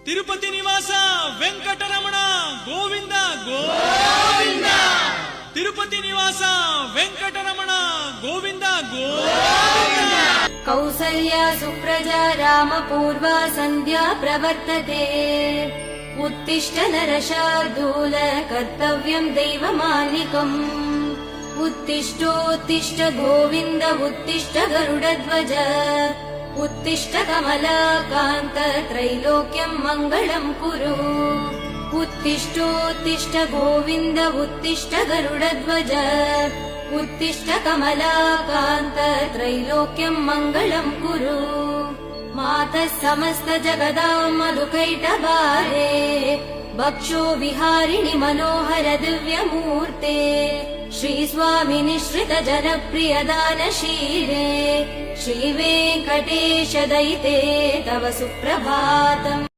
ತಿರುಪತಿ ನಿವಾಸ ವೆಂಕಟರಮಣ ಗೋವಿಂದ ಗೋವಿಂದ. ತಿರುಪತಿ ನಿವಾಸ ವೆಂಕಟರಮಣ ಗೋವಿಂದ ಗೋವಿಂದ. ಕೌಸಲ್ಯ ಸುಪ್ರಜಾ ರಾಮಪೂರ್ವಾ ಸಂಧ್ಯಾ ಪ್ರವರ್ತತೆ. उत्तिष्ठ नरशार्दूल कर्तव्यम् दैवमानिकम्. उत्तिष्ठोत्तिष्ठ गोविन्द उत्तिष्ठ गरुडध्वज. उत्तिष्ठ कमलाकान्त त्रैलोक्यम् मङ्गलम् कुरु. उत्तिष्ठोत्तिष्ठ गोविन्द उत्तिष्ठ गरुडध्वज. उत्तिष्ठ कमलाकान्त त्रैलोक्यम् मङ्गलम् कुरु. मातः समस्त जगदाम् मधुकैटभारे. भक्षो विहारिणि मनोहर दिव्यमूर्ते. श्रीस्वामि निःश्रित जनप्रिय दानशीले. श्रीवेङ्कटेश दयिते तव सुप्रभातम्.